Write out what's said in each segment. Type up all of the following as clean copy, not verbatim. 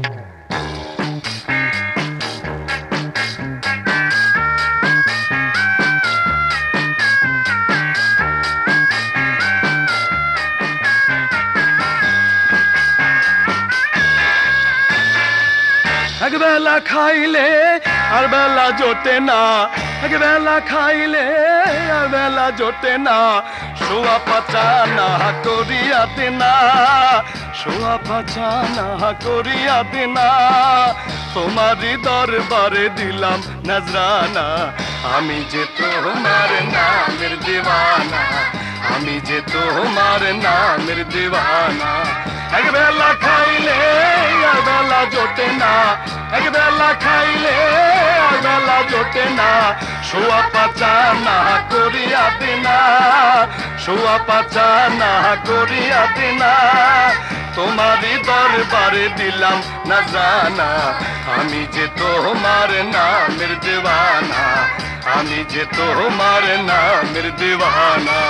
এক বেলা খাইলে আর বেলা জোটে না, এক বেলা খাইলে আর বেলা জোটে না, শোয়া পাচা না করিয়া দেনা, শোয়া পাচা না করিয়া দেনা। তোমারই দরবারে দিলাম নজরানা, আমি যে তোমার নামের দিওয়ানা, আমি যে তোমার নামের দিওয়ানা। এক বেলা খাইলে আর বেলা জোটে না, এক বেলা খাইলে আর বেলা জোটে না, শোয়া পাচা না করিয়া দেনা, শোয়া পাচা না করিয়া দেনা। তোমারই দরবারে দিলাম নজরানা, আমি যে তোমার নামের দিওয়ানা, আমি যে তোমার নামের দিওয়ানা।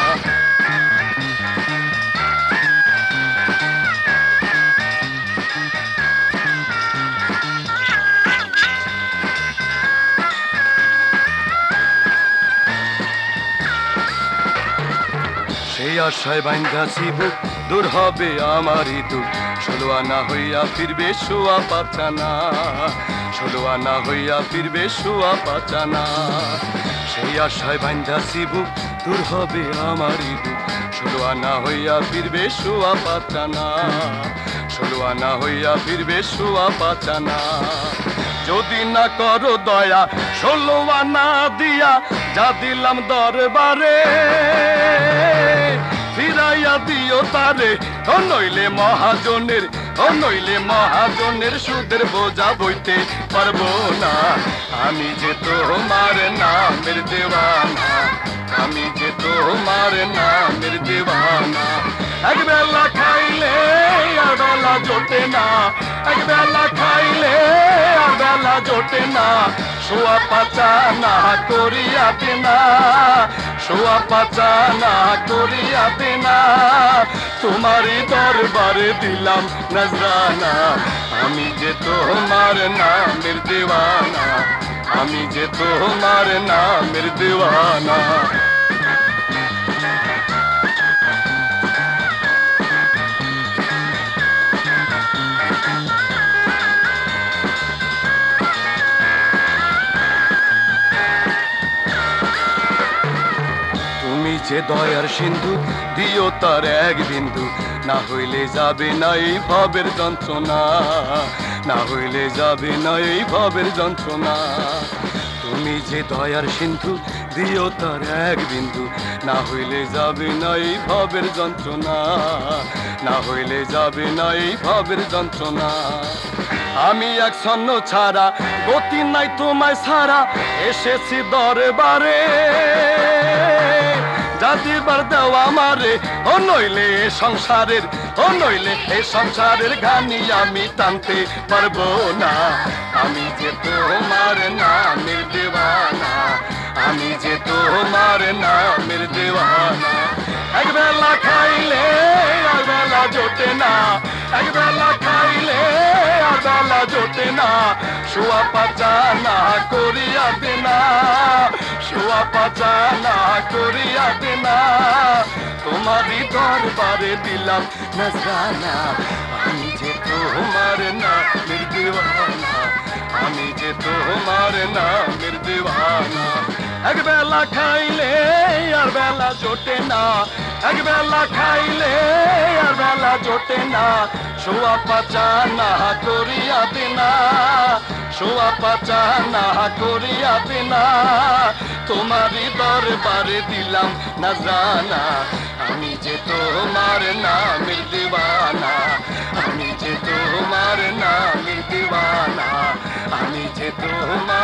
সেই আশায় বাঁধাছি বুক, দূর হবে আমারই দুঃখ, ষোলো আনা হইয়া ফিরবে শোয়া পাচা না, ষোলো আনা হইয়া ফিরবে শোয়া পাচা না। সেই আশায় বাঁধাছি বুক, দূর হবে আমারই দুঃখ, ষোলো আনা হইয়া ফিরবে শোয়া পাচা না, ষোলো আনা হইয়া ফিরবে শোয়া পাচা না। যদি না করো দয়া ষোলো আনা দিয়া যা দিলাম দরবারে, ফিরাইয়া দিও তারে, ও নইলে মহাজনের, ও নইলে মহাজনের সুদের বোঝা বইতে পারবো না। আমি যে তোমার নামের দেওয়ানা, আমি যে তোমার নামের দেওয়ানা। এক বেলা খাইলে আর বেলা জোটে না, এক বেলা খাইলে আর বেলা জোটে না, শোয়া পাচা না করিয়া দেনা, শোয়া পাচা না করিয়া দেনা। তোমারই দরবারে দিলাম নজরানা, আমি যে তোমার নামের দিওয়ানা, আমি যে তোমার নামের দিওয়ানা। যে দয়ার সিন্ধু দিও তার এক বিন্দু, না হইলে যাবে না এই ভবের যন্ত্রণা, না হইলে যাবে না এই ভবের যন্ত্রণা। তুমি যে দয়ার সিন্ধু দিও তার এক বিন্দু, না হইলে যাবে না এই ভবের যন্ত্রণা, না হইলে যাবে না এই ভবের যন্ত্রণা। আমি এক ছন্ন ছাড়া, গতি নাই তোমায় ছাড়া, এসেছি দরবারে, যাদিবার দেওয়া আমারে, ও নইলে এ সংসারের, ও নইলে এই সংসারের ঘানি আমি টানতে পারবো না। আমি যে তোমার নামের দেওয়ানা, আমি যে তোমার নামের দেওয়ানা। এক বেলা খাইলে আর বেলা জোটে না, এক বেলা খাইলে আর বেলা জোটে না, শোয়া পাচা না করিয়া দেনা, শোয়া পাচা না করিয়া দেনা। তোমারই দরবারে দিলাম নজরানা, আমি যে তোমার নামের দিওয়ানা, আমি যে তোমার নামের দিওয়ানা। এক বেলা খাইলে আর বেলা জোটে না, এক বেলা খাইলে আর বেলা জোটে না, শোয়া পাচা না করিয়া দেনা, শোয়া পাচা না করিয়া দেনা। তোমারই দরবারে দিলাম নজরানা, আমি যে তোমার নামের দিওয়ানা, আমি যে তোমার নামের দিওয়ানা, আমি যে তোমার